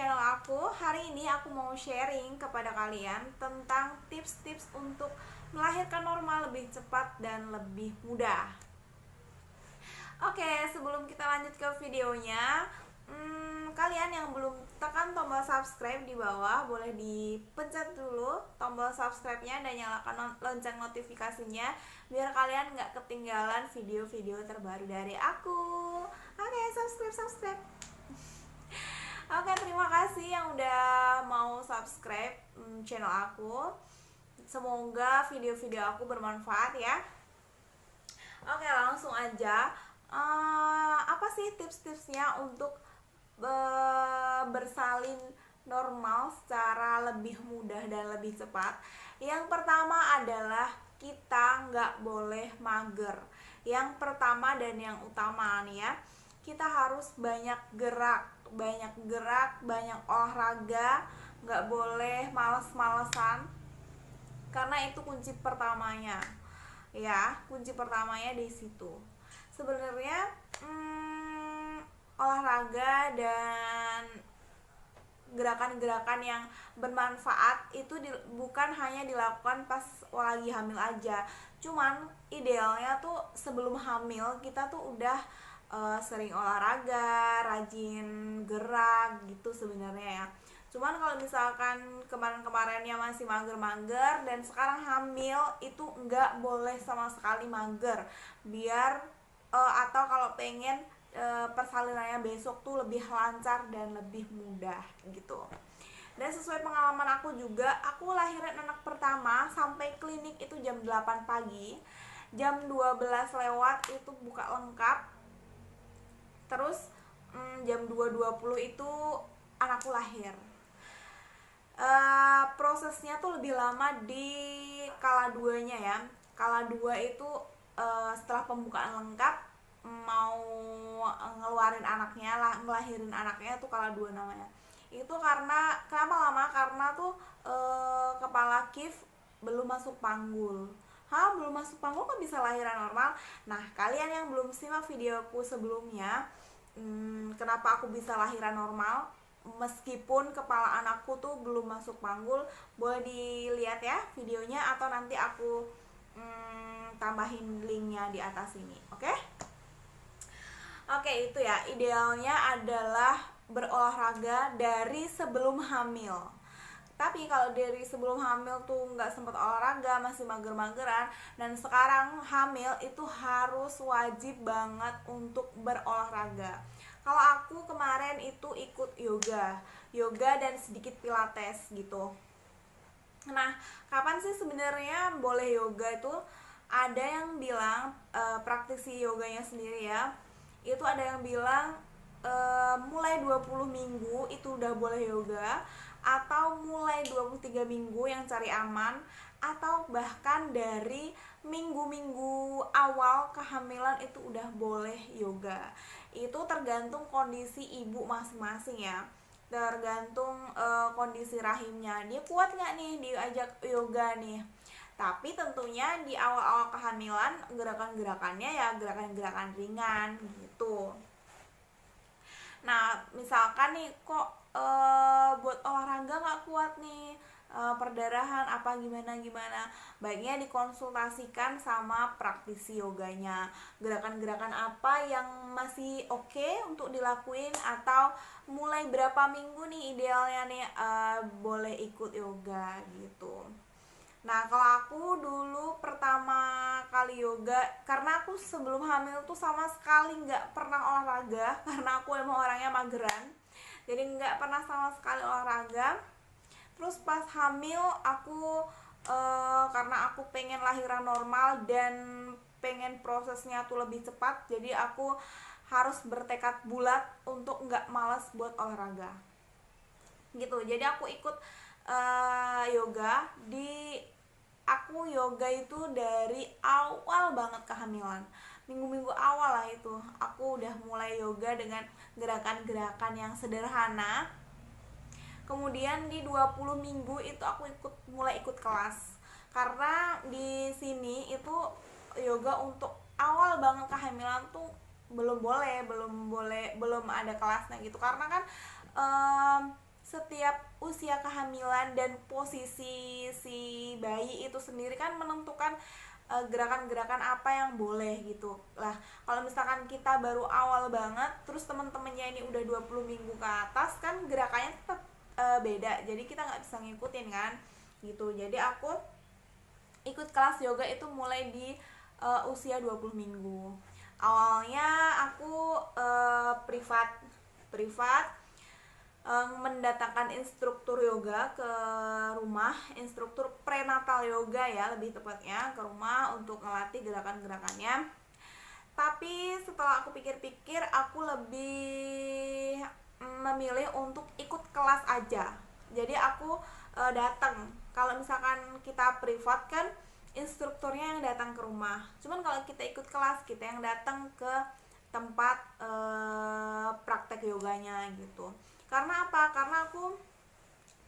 channel aku. Hari ini aku mau sharing kepada kalian tentang tips-tips untuk melahirkan normal lebih cepat dan lebih mudah. Oke, sebelum kita lanjut ke videonya, kalian yang belum tekan tombol subscribe di bawah, boleh dipencet dulu tombol subscribe-nya dan nyalakan lonceng notifikasinya biar kalian nggak ketinggalan video-video terbaru dari aku. Oke, subscribe. Oke, terima kasih yang udah mau subscribe channel aku. Semoga video-video aku bermanfaat ya. Oke, langsung aja. Apa sih tips-tipsnya untuk bersalin normal secara lebih mudah dan lebih cepat? Yang pertama adalah kita nggak boleh mager. Yang pertama dan yang utama nih ya, kita harus banyak gerak, banyak olahraga, nggak boleh males-malesan, karena itu kunci pertamanya ya, kunci pertamanya di situ. Sebenarnya olahraga dan gerakan-gerakan yang bermanfaat itu bukan hanya dilakukan pas lagi hamil aja. Cuman idealnya tuh sebelum hamil kita tuh udah sering olahraga, rajin gerak gitu sebenarnya ya. Cuman kalau misalkan kemarin-kemarinnya masih mager-mager dan sekarang hamil, itu nggak boleh sama sekali mager. Biar atau kalau pengen persalinannya besok tuh lebih lancar dan lebih mudah gitu. Dan sesuai pengalaman aku juga, aku lahirin anak pertama sampai klinik itu jam 8 pagi. Jam 12 lewat itu buka lengkap. Terus jam 2.20 itu anakku lahir. Prosesnya tuh lebih lama di kala 2-nya ya. Kala 2 itu setelah pembukaan lengkap mau ngeluarin anaknya lah, ngelahirin anaknya tuh kala 2 namanya. Itu karena kenapa lama? Karena tuh kepala Kif belum masuk panggul. Belum masuk panggul kok bisa lahiran normal? Nah, kalian yang belum simak videoku sebelumnya, kenapa aku bisa lahiran normal meskipun kepala anakku tuh belum masuk panggul, boleh dilihat ya videonya, atau nanti aku tambahin linknya di atas ini. Oke, itu ya, idealnya adalah berolahraga dari sebelum hamil. Tapi kalau dari sebelum hamil tuh nggak sempet olahraga, masih mager-mageran, dan sekarang hamil, itu harus wajib banget untuk berolahraga. Kalau aku kemarin itu ikut yoga dan sedikit pilates gitu. Nah, kapan sih sebenarnya boleh yoga itu? Ada yang bilang praktisi yoganya sendiri ya, itu ada yang bilang mulai 20 minggu itu udah boleh yoga, atau mulai 23 minggu yang cari aman, atau bahkan dari minggu-minggu awal kehamilan itu udah boleh yoga. Itu tergantung kondisi ibu masing-masing ya, tergantung kondisi rahimnya, dia kuat nggak nih diajak yoga nih. Tapi tentunya di awal-awal kehamilan gerakan-gerakannya ya gerakan-gerakan ringan gitu. Nah, misalkan nih kok buat olahraga nggak kuat nih, perdarahan apa gimana, baiknya dikonsultasikan sama praktisi yoganya. Gerakan-gerakan apa yang masih oke untuk dilakuin, atau mulai berapa minggu nih idealnya nih boleh ikut yoga gitu. Nah, kalau aku dulu pertama kali yoga, karena aku sebelum hamil tuh sama sekali nggak pernah olahraga karena aku emang orangnya mageran, jadi nggak pernah sama sekali olahraga. Terus pas hamil aku karena aku pengen lahiran normal dan pengen prosesnya tuh lebih cepat, jadi aku harus bertekad bulat untuk nggak malas buat olahraga gitu. Jadi aku ikut yoga aku yoga itu dari awal banget kehamilan, minggu-minggu awal lah itu aku udah mulai yoga dengan gerakan-gerakan yang sederhana. Kemudian di 20 minggu itu aku mulai ikut kelas, karena di sini itu yoga untuk awal banget kehamilan tuh belum ada kelasnya gitu, karena kan setiap usia kehamilan dan posisi si bayi itu sendiri kan menentukan gerakan-gerakan apa yang boleh gitu lah. Kalau misalkan kita baru awal banget, terus temen-temennya ini udah 20 minggu ke atas, kan gerakannya tetap beda, jadi kita nggak bisa ngikutin kan gitu. Jadi aku ikut kelas yoga itu mulai di usia 20 minggu. Awalnya aku privat mendatangkan instruktur yoga ke rumah, instruktur prenatal yoga ya lebih tepatnya, ke rumah untuk ngelatih gerakan-gerakannya. Tapi setelah aku pikir-pikir, aku lebih memilih untuk ikut kelas aja. Jadi aku datang. Kalau misalkan kita privat kan instrukturnya yang datang ke rumah. Cuman kalau kita ikut kelas, kita yang datang ke tempat praktek yoganya gitu. Karena apa? Karena aku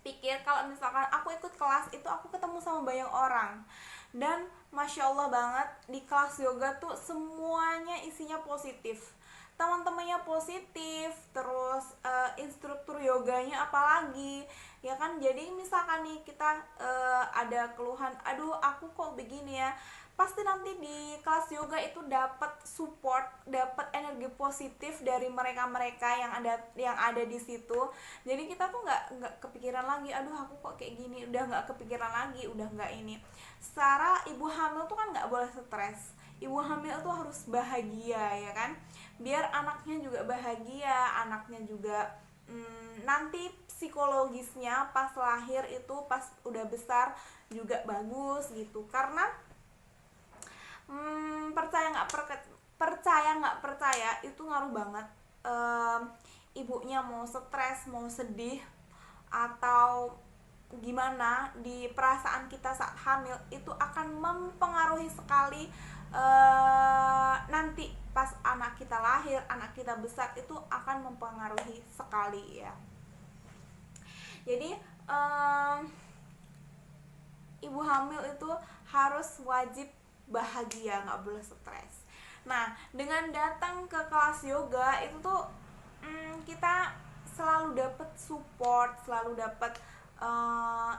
pikir kalau misalkan aku ikut kelas itu aku ketemu sama banyak orang, dan masya Allah banget di kelas yoga tuh semuanya isinya positif, teman-temannya positif, terus instruktur yoganya apalagi ya kan. Jadi misalkan nih kita ada keluhan, aduh aku kok begini ya, pasti nanti di kelas yoga itu dapat support, dapat energi positif dari mereka-mereka yang ada di situ. Jadi kita tuh nggak kepikiran lagi, aduh aku kok kayak gini, udah nggak kepikiran lagi, udah nggak ini. Secara ibu hamil tuh kan nggak boleh stres, ibu hamil tuh harus bahagia ya kan, biar anaknya juga bahagia, anaknya juga nanti psikologisnya pas lahir itu, pas udah besar juga bagus gitu. Karena percaya nggak percaya itu ngaruh banget. Ibunya mau stres, mau sedih, atau gimana di perasaan kita saat hamil itu akan mempengaruhi sekali nanti pas anak kita lahir, anak kita besar, itu akan mempengaruhi sekali ya. Jadi ibu hamil itu harus wajib bahagia, nggak boleh stres. Nah, dengan datang ke kelas yoga itu tuh kita selalu dapat support, selalu dapat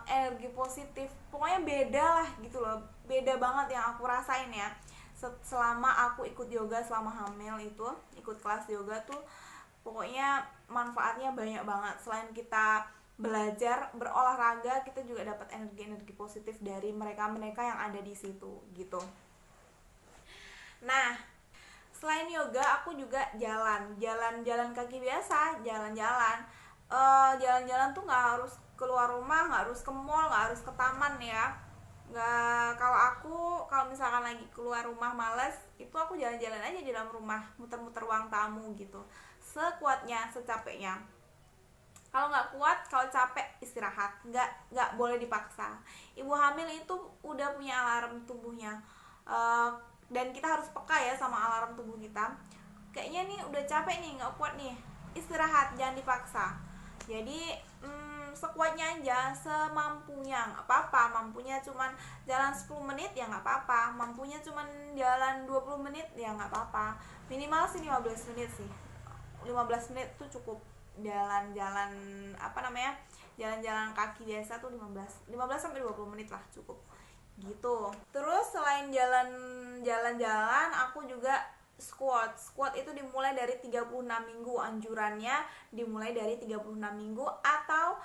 energi positif. Pokoknya beda lah gitu loh, beda banget yang aku rasain ya. Selama aku ikut yoga selama hamil itu, ikut kelas yoga tuh pokoknya manfaatnya banyak banget. Selain kita belajar berolahraga, kita juga dapat energi positif dari mereka yang ada di situ gitu. Nah, selain yoga aku juga jalan kaki biasa, jalan-jalan tuh nggak harus keluar rumah, nggak harus ke mall, nggak harus ke taman ya. Nggak, kalau misalkan lagi keluar rumah males, itu aku jalan-jalan aja di dalam rumah, muter-muter ruang tamu gitu, sekuatnya, secapeknya. Kalau nggak kuat, kalau capek istirahat, nggak boleh dipaksa. Ibu hamil itu udah punya alarm tubuhnya, dan kita harus peka ya sama alarm tubuh kita. Kayaknya nih udah capek nih, nggak kuat nih, istirahat, jangan dipaksa. Jadi sekuatnya aja, semampunya, nggak apa-apa. Mampunya cuman jalan 10 menit ya nggak apa-apa, mampunya cuman jalan 20 menit ya nggak apa-apa. Minimal sih 15 menit sih, 15 menit tuh cukup. Jalan-jalan jalan-jalan kaki biasa tuh 15 sampai 20 menit lah cukup gitu. Terus selain jalan-jalan, aku juga squat itu dimulai dari 36 minggu, anjurannya dimulai dari 36 minggu atau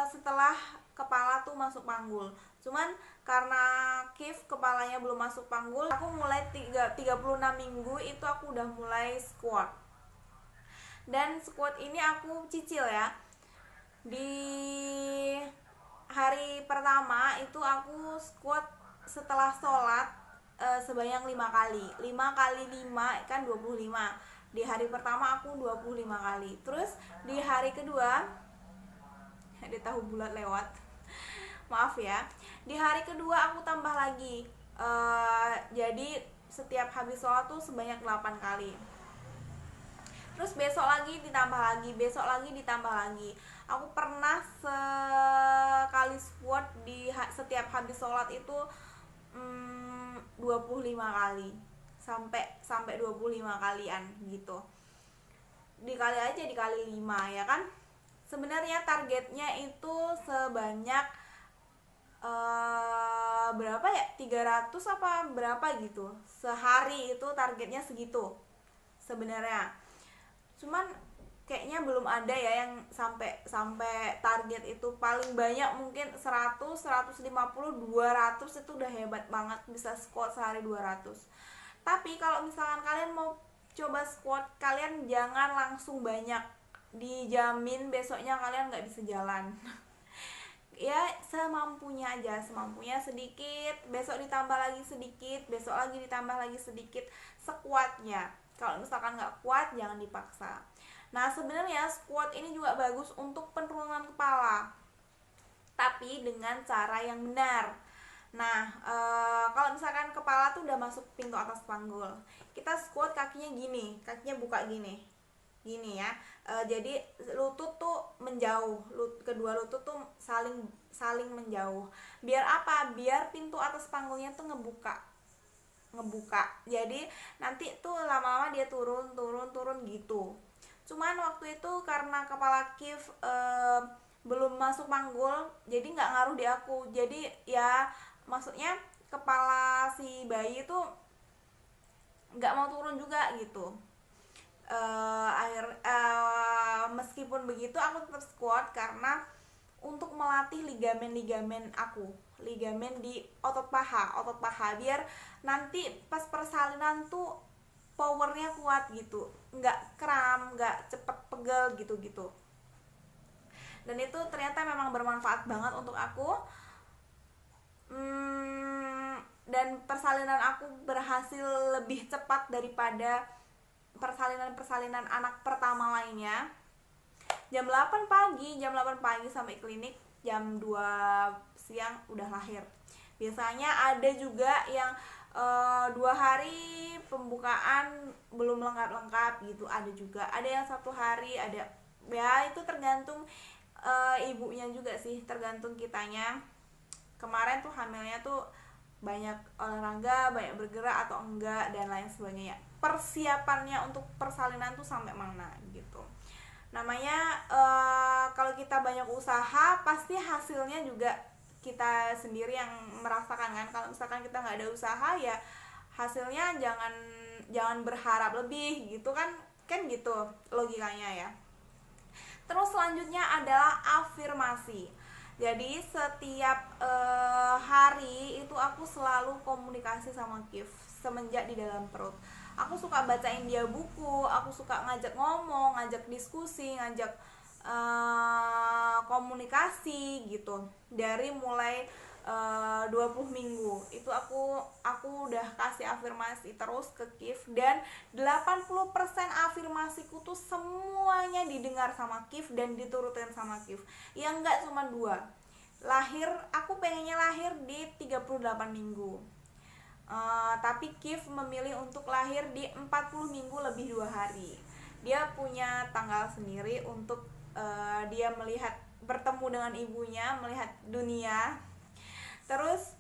setelah kepala tuh masuk panggul. Cuman karena Kif kepalanya belum masuk panggul, aku mulai 36 minggu itu aku udah mulai squat. Dan squat ini aku cicil ya. Di hari pertama itu aku squat setelah sholat sebanyak 5 kali. 5 kali 5 kan 25. Di hari pertama aku 25 kali. Terus di hari kedua, ada tahu bulat lewat, maaf ya. Di hari kedua aku tambah lagi. Jadi setiap habis sholat tuh sebanyak 8 kali. Terus besok lagi ditambah lagi, besok lagi ditambah lagi. Aku pernah sekali squat di setiap habis sholat itu 25 kali sampai 25 kalian gitu. Dikali aja, dikali 5 ya kan, Sebenarnya targetnya itu sebanyak berapa ya, 300 apa berapa gitu sehari, itu targetnya segitu sebenarnya. Cuman kayaknya belum ada ya yang sampai target itu. Paling banyak mungkin 100, 150, 200 itu udah hebat banget bisa squat sehari 200. Tapi kalau misalkan kalian mau coba squat, kalian jangan langsung banyak, dijamin besoknya kalian nggak bisa jalan. Ya semampunya aja, semampunya sedikit, besok ditambah lagi sedikit, besok lagi ditambah lagi sedikit sekuatnya. Kalau misalkan nggak kuat jangan dipaksa. Nah sebenarnya squat ini juga bagus untuk penurunan kepala, tapi dengan cara yang benar. Nah kalau misalkan kepala tuh udah masuk pintu atas panggul, kita squat kakinya gini, kakinya buka gini, gini ya. Jadi lutut tuh menjauh, kedua lutut tuh saling menjauh. Biar apa? Biar pintu atas panggulnya tuh ngebuka. Jadi nanti tuh lama-lama dia turun gitu. Cuman waktu itu karena kepala Kif belum masuk panggul, jadi nggak ngaruh di aku. Jadi ya maksudnya kepala si bayi itu nggak mau turun juga gitu. Meskipun begitu aku tetap squat karena untuk melatih ligamen aku, ligamen di otot paha, biar nanti pas persalinan tuh powernya kuat gitu, nggak kram, nggak cepet pegel gitu. Dan itu ternyata memang bermanfaat banget untuk aku. Dan persalinan aku berhasil lebih cepat daripada persalinan anak pertama lainnya. Jam 8 pagi sampai klinik, jam 2 siang udah lahir. Biasanya ada juga yang 2 hari pembukaan belum lengkap gitu, ada juga. Ada yang 1 hari, ada ya, itu tergantung ibunya juga sih, tergantung kitanya. Kemarin tuh hamilnya tuh banyak olahraga, banyak bergerak atau enggak, dan lain sebagainya. Persiapannya untuk persalinan tuh sampai mana gitu. Namanya kalau kita banyak usaha, pasti hasilnya juga kita sendiri yang merasakan kan. Kalau misalkan kita nggak ada usaha, ya hasilnya jangan berharap lebih gitu kan gitu logikanya ya. Terus selanjutnya adalah afirmasi. Jadi setiap hari itu aku selalu komunikasi sama Kif semenjak di dalam perut. Aku suka bacain dia buku, aku suka ngajak ngomong, ngajak diskusi, ngajak komunikasi gitu. Dari mulai 20 minggu itu aku udah kasih afirmasi terus ke Kif, dan 80% afirmasiku tuh semuanya didengar sama Kif dan diturutin sama Kif. Yang enggak cuma 2. Aku pengennya lahir di 38 minggu. Tapi Kif memilih untuk lahir di 40 minggu lebih 2 hari. Dia punya tanggal sendiri untuk dia bertemu dengan ibunya, melihat dunia. Terus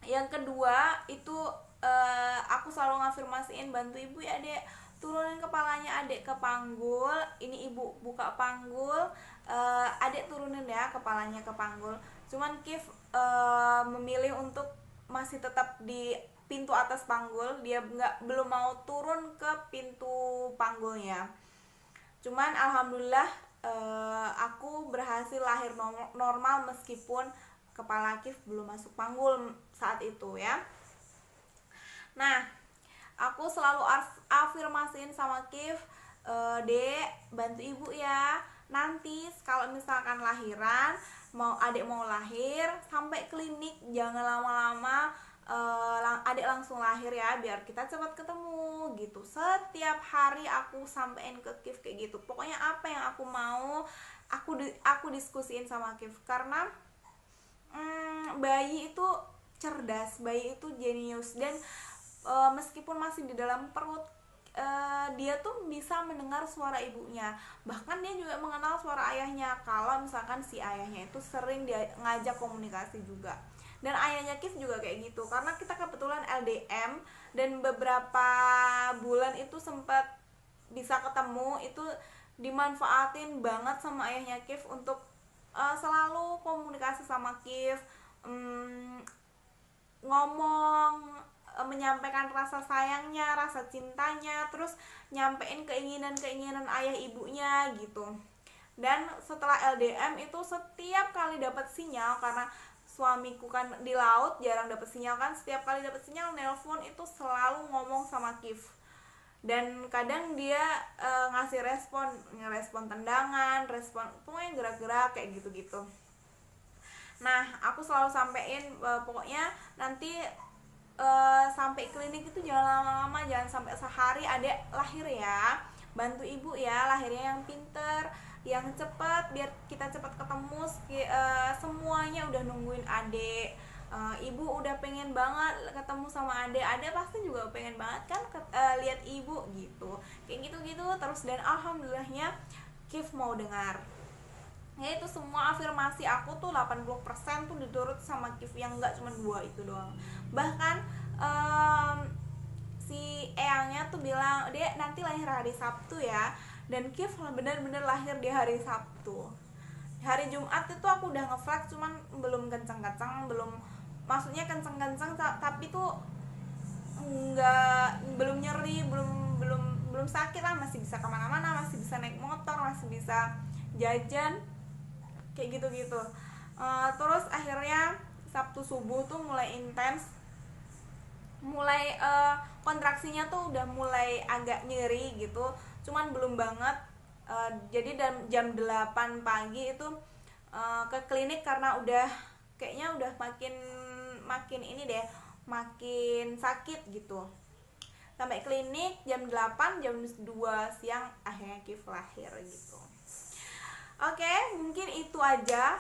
yang kedua itu aku selalu ngafirmasiin, bantu ibu ya dek, turunin kepalanya adek ke panggul, ini ibu buka panggul, adek turunin ya kepalanya ke panggul. Cuman Kif memilih untuk masih tetap di pintu atas panggul, dia belum mau turun ke pintu panggulnya. Cuman alhamdulillah aku berhasil lahir normal meskipun kepala Kif belum masuk panggul saat itu ya. Nah, aku selalu afirmasiin sama Kif, dek bantu ibu ya, nanti kalau misalkan lahiran, adek mau lahir sampai klinik jangan lama-lama, adek langsung lahir ya, biar kita cepat ketemu gitu. Setiap hari aku sampein ke Kif kayak gitu. Pokoknya apa yang aku mau, aku diskusiin sama Kif, karena bayi itu cerdas, bayi itu jenius, dan meskipun masih di dalam perut, dia tuh bisa mendengar suara ibunya, bahkan dia juga mengenal suara ayahnya kalau misalkan si ayahnya itu sering dia ngajak komunikasi juga. Dan ayahnya Kif juga kayak gitu, karena kita kebetulan LDM dan beberapa bulan itu sempat bisa ketemu. Itu dimanfaatin banget sama ayahnya Kif untuk selalu komunikasi sama Kif, ngomong, menyampaikan rasa sayangnya, rasa cintanya, terus nyampein keinginan-keinginan ayah ibunya gitu. Dan setelah LDM itu setiap kali dapat sinyal, karena suamiku kan di laut jarang dapat sinyal kan, setiap kali dapat sinyal nelpon itu selalu ngomong sama Kif. Dan kadang dia ngasih ngerespon tendangan, respon pokoknya gerak-gerak kayak gitu-gitu. Nah, aku selalu sampein pokoknya nanti sampai klinik itu jangan lama-lama, jangan sampai sehari adek lahir ya. Bantu ibu ya, lahirnya yang pinter, yang cepet, biar kita cepet ketemu. Semuanya udah nungguin adek. Ibu udah pengen banget ketemu sama adek pasti juga pengen banget kan lihat ibu gitu. Kayak gitu-gitu terus, dan alhamdulillahnya Kif mau dengar. Ya itu semua afirmasi aku tuh 80% tuh diturut sama Kif, yang enggak cuma 2 itu doang. Bahkan si Eyangnya tuh bilang, "Dek, nanti lahir hari Sabtu ya." Dan Kif bener-bener lahir di hari Sabtu. Hari Jumat itu aku udah ngeflex, cuman belum kenceng-kenceng, maksudnya kenceng-kenceng tapi tuh belum nyeri, belum sakit lah, masih bisa kemana-mana, masih bisa naik motor, masih bisa jajan kayak gitu-gitu. Terus akhirnya Sabtu subuh tuh mulai intens, mulai kontraksinya tuh udah mulai agak nyeri gitu, cuman belum banget. Jadi jam 8 pagi itu ke klinik karena kayaknya udah makin ini deh, makin sakit gitu. Sampai klinik jam 8, jam 2 siang akhirnya Kif lahir gitu. Oke, mungkin itu aja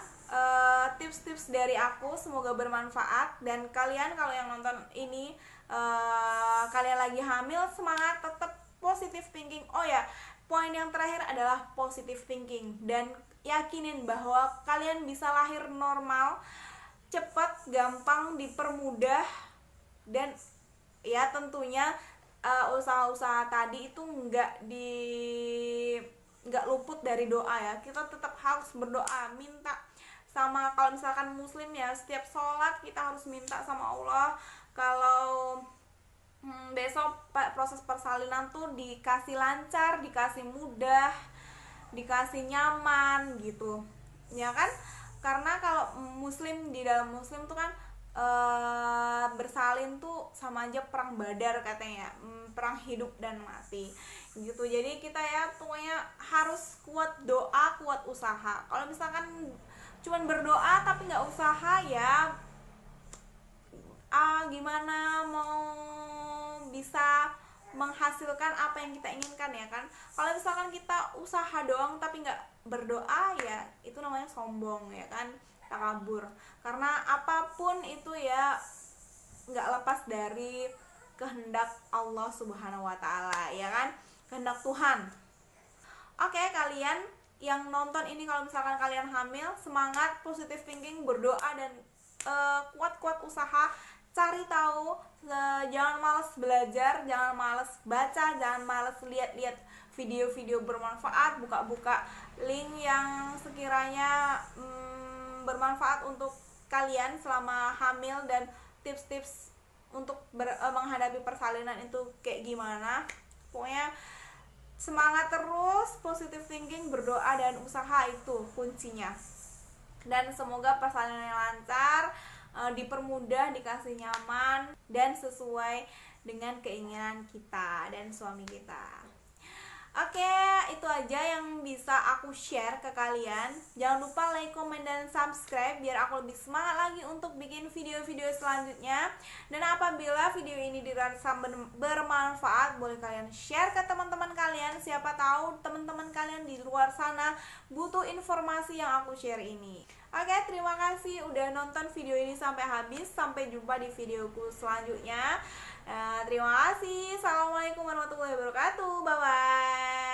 tips-tips dari aku, semoga bermanfaat. Dan kalian kalau yang nonton ini kalian lagi hamil, semangat, tetap positive thinking. Oh ya, poin yang terakhir adalah positive thinking, dan yakinin bahwa kalian bisa lahir normal, cepat, gampang, dipermudah. Dan ya tentunya usaha-usaha tadi itu nggak luput dari doa ya. Kita tetap harus berdoa, minta sama, kalau misalkan muslim ya, setiap sholat kita harus minta sama Allah kalau besok proses persalinan tuh dikasih lancar, dikasih mudah, dikasih nyaman gitu ya kan. Karena kalau di dalam muslim tuh kan bersalin tuh sama aja perang Badar katanya, perang hidup dan mati gitu. Jadi kita ya pokoknya harus kuat doa, kuat usaha. Kalau misalkan cuman berdoa tapi nggak usaha ya gimana mau bisa menghasilkan apa yang kita inginkan ya kan. Kalau misalkan kita usaha doang tapi nggak berdoa, ya itu namanya sombong ya kan, takabur. Karena apapun itu ya nggak lepas dari kehendak Allah Subhanahu wa Ta'ala ya kan, kehendak Tuhan. Oke, kalian yang nonton ini, kalau misalkan kalian hamil, semangat, positive thinking, berdoa, dan kuat-kuat usaha, cari tahu, jangan malas belajar, jangan malas baca, jangan malas lihat-lihat video-video bermanfaat, buka-buka link yang sekiranya bermanfaat untuk kalian selama hamil, dan tips-tips untuk menghadapi persalinan itu kayak gimana. Pokoknya semangat terus, positive thinking, berdoa, dan usaha itu kuncinya. Dan semoga persalinannya lancar, dipermudah, dikasih nyaman, dan sesuai dengan keinginan kita dan suami kita. Oke, itu aja yang bisa aku share ke kalian. Jangan lupa like, comment, dan subscribe biar aku lebih semangat lagi untuk bikin video-video selanjutnya. Dan apabila video ini dirasa bermanfaat, boleh kalian share ke teman-teman kalian. Siapa tahu teman-teman kalian di luar sana butuh informasi yang aku share ini. Oke, terima kasih udah nonton video ini sampai habis. Sampai jumpa di videoku selanjutnya. Terima kasih. Assalamualaikum warahmatullahi wabarakatuh. Bye bye.